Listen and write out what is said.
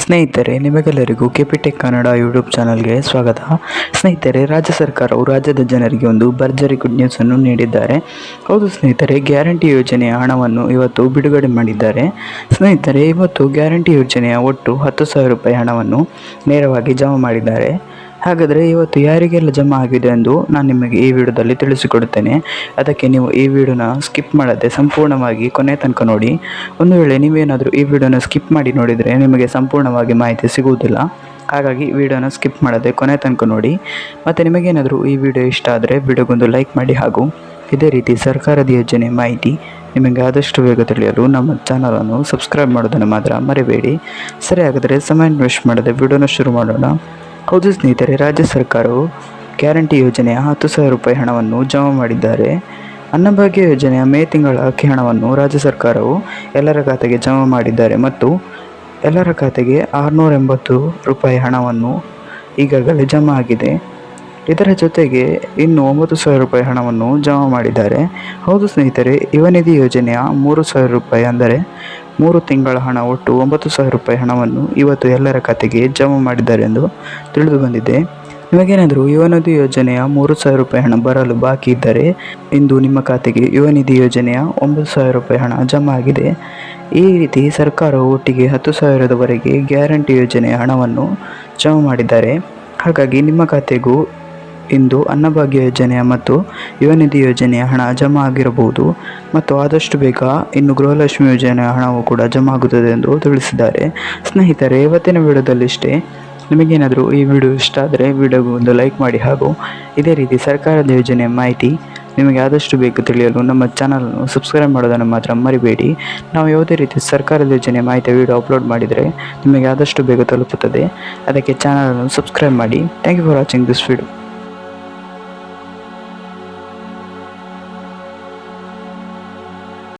ಸ್ನೇಹಿತರೆ, ನಿಮಗೆಲ್ಲರಿಗೂ ಕೆಪಿಟೆಕ್ ಕನ್ನಡ ಯೂಟ್ಯೂಬ್ ಚಾನಲ್ಗೆ ಸ್ವಾಗತ. ಸ್ನೇಹಿತರೆ, ರಾಜ್ಯ ಸರ್ಕಾರವು ರಾಜ್ಯದ ಜನರಿಗೆ ಒಂದು ಭರ್ಜರಿ ಗುಡ್ ನ್ಯೂಸನ್ನು ನೀಡಿದ್ದಾರೆ. ಹೌದು ಸ್ನೇಹಿತರೆ, ಗ್ಯಾರಂಟಿ ಯೋಜನೆಯ ಹಣವನ್ನು ಇವತ್ತು ಬಿಡುಗಡೆ ಮಾಡಿದ್ದಾರೆ. ಸ್ನೇಹಿತರೆ, ಇವತ್ತು ಗ್ಯಾರಂಟಿ ಯೋಜನೆಯ ಒಟ್ಟು 10,000 ರೂಪಾಯಿ ಹಣವನ್ನು ನೇರವಾಗಿ ಜಮಾ ಮಾಡಿದ್ದಾರೆ. ಹಾಗಾದರೆ ಇವತ್ತು ಯಾರಿಗೆಲ್ಲ ಜಮಾ ಆಗಿದೆ ಎಂದು ನಾನು ನಿಮಗೆ ಈ ವಿಡಿಯೋದಲ್ಲಿ ತಿಳಿಸಿಕೊಡುತ್ತೇನೆ. ಅದಕ್ಕೆ ನೀವು ಈ ವಿಡಿಯೋನ ಸ್ಕಿಪ್ ಮಾಡದೆ ಸಂಪೂರ್ಣವಾಗಿ ಕೊನೆ ತನಕ ನೋಡಿ. ಒಂದು ವೇಳೆ ನೀವೇನಾದರೂ ಈ ವಿಡಿಯೋನ ಸ್ಕಿಪ್ ಮಾಡಿ ನೋಡಿದರೆ ನಿಮಗೆ ಸಂಪೂರ್ಣವಾಗಿ ಮಾಹಿತಿ ಸಿಗುವುದಿಲ್ಲ. ಹಾಗಾಗಿ ವಿಡಿಯೋನ ಸ್ಕಿಪ್ ಮಾಡದೆ ಕೊನೆ ತನಕ ನೋಡಿ. ಮತ್ತು ನಿಮಗೇನಾದರೂ ಈ ವಿಡಿಯೋ ಇಷ್ಟ ಆದರೆ ವಿಡಿಯೋಗೊಂದು ಲೈಕ್ ಮಾಡಿ, ಹಾಗೂ ಇದೇ ರೀತಿ ಸರ್ಕಾರದ ಯೋಜನೆ ಮಾಹಿತಿ ನಿಮಗೆ ಆದಷ್ಟು ಬೇಗ ತಿಳಿಯಲು ನಮ್ಮ ಚಾನಲನ್ನು ಸಬ್ಸ್ಕ್ರೈಬ್ ಮಾಡೋದನ್ನು ಮಾತ್ರ ಮರಿಬೇಡಿ. ಸರಿ, ಹಾಗಾದರೆ ಸಮಯ ವೇಸ್ಟ್ ಮಾಡದೆ ವಿಡಿಯೋನ ಶುರು ಮಾಡೋಣ. ಹೌದು ಸ್ನೇಹಿತರೆ, ರಾಜ್ಯ ಸರ್ಕಾರವು ಗ್ಯಾರಂಟಿ ಯೋಜನೆಯ 10,000 ರೂಪಾಯಿ ಹಣವನ್ನು ಜಮಾ ಮಾಡಿದ್ದಾರೆ. ಅನ್ನಭಾಗ್ಯ ಯೋಜನೆಯ ಮೇ ತಿಂಗಳ ಅಕ್ಕಿ ಹಣವನ್ನು ರಾಜ್ಯ ಸರ್ಕಾರವು ಎಲ್ಲರ ಖಾತೆಗೆ ಜಮಾ ಮಾಡಿದ್ದಾರೆ ಮತ್ತು ಎಲ್ಲರ ಖಾತೆಗೆ 680 ರೂಪಾಯಿ ಹಣವನ್ನು ಈಗಾಗಲೇ ಜಮಾ ಆಗಿದೆ. ಇದರ ಜೊತೆಗೆ ಇನ್ನು 9,000 ರೂಪಾಯಿ ಹಣವನ್ನು ಜಮಾ ಮಾಡಿದ್ದಾರೆ. ಹೌದು ಸ್ನೇಹಿತರೆ, ಯುವ ನಿಧಿ ಯೋಜನೆಯ 3,000 ರೂಪಾಯಿ ಅಂದರೆ 3 ತಿಂಗಳ ಹಣ, ಒಟ್ಟು 9,000 ರೂಪಾಯಿ ಹಣವನ್ನು ಇವತ್ತು ಎಲ್ಲರ ಖಾತೆಗೆ ಜಮಾ ಮಾಡಿದ್ದಾರೆ ಎಂದು ತಿಳಿದು ಬಂದಿದೆ. ನಿಮಗೇನಾದರೂ ಯುವ ನಿಧಿ ಯೋಜನೆಯ 3,000 ರೂಪಾಯಿ ಹಣ ಬರಲು ಬಾಕಿ ಇದ್ದರೆ ಇಂದು ನಿಮ್ಮ ಖಾತೆಗೆ ಯುವ ನಿಧಿ ಯೋಜನೆಯ 9,000 ರೂಪಾಯಿ ಹಣ ಜಮಾ ಆಗಿದೆ. ಈ ರೀತಿ ಸರ್ಕಾರವು ಒಟ್ಟಿಗೆ 10,000ದವರೆಗೆ ಗ್ಯಾರಂಟಿ ಯೋಜನೆಯ ಹಣವನ್ನು ಜಮಾ ಮಾಡಿದ್ದಾರೆ. ಹಾಗಾಗಿ ನಿಮ್ಮ ಖಾತೆಗೂ ಇಂದು ಅನ್ನಭಾಗ್ಯ ಯೋಜನೆಯ ಮತ್ತು ಯುವ ನಿಧಿ ಯೋಜನೆಯ ಹಣ ಜಮಾ ಆಗಿರಬಹುದು ಮತ್ತು ಆದಷ್ಟು ಬೇಗ ಇನ್ನು ಗೃಹಲಕ್ಷ್ಮಿ ಯೋಜನೆಯ ಹಣವು ಕೂಡ ಜಮಾ ಆಗುತ್ತದೆ ಎಂದು ತಿಳಿಸಿದ್ದಾರೆ. ಸ್ನೇಹಿತರೆ, ಇವತ್ತಿನ ವಿಡಿಯೋದಲ್ಲಿಷ್ಟೇ. ನಿಮಗೇನಾದರೂ ಈ ವಿಡಿಯೋ ಇಷ್ಟ ಆದರೆ ವಿಡಿಯೋಗೆ ಒಂದು ಲೈಕ್ ಮಾಡಿ, ಹಾಗೂ ಇದೇ ರೀತಿ ಸರ್ಕಾರದ ಯೋಜನೆಯ ಮಾಹಿತಿ ನಿಮಗೆ ಆದಷ್ಟು ಬೇಗ ತಿಳಿಯಲು ನಮ್ಮ ಚಾನಲನ್ನು ಸಬ್ಸ್ಕ್ರೈಬ್ ಮಾಡೋದನ್ನು ಮಾತ್ರ ಮರಿಬೇಡಿ. ನಾವು ಯಾವುದೇ ರೀತಿ ಸರ್ಕಾರದ ಯೋಜನೆ ಮಾಹಿತಿ ವಿಡಿಯೋ ಅಪ್ಲೋಡ್ ಮಾಡಿದರೆ ನಿಮಗೆ ಆದಷ್ಟು ಬೇಗ ತಲುಪುತ್ತದೆ. ಅದಕ್ಕೆ ಚಾನಲನ್ನು ಸಬ್ಸ್ಕ್ರೈಬ್ ಮಾಡಿ. Thank you for watching this video.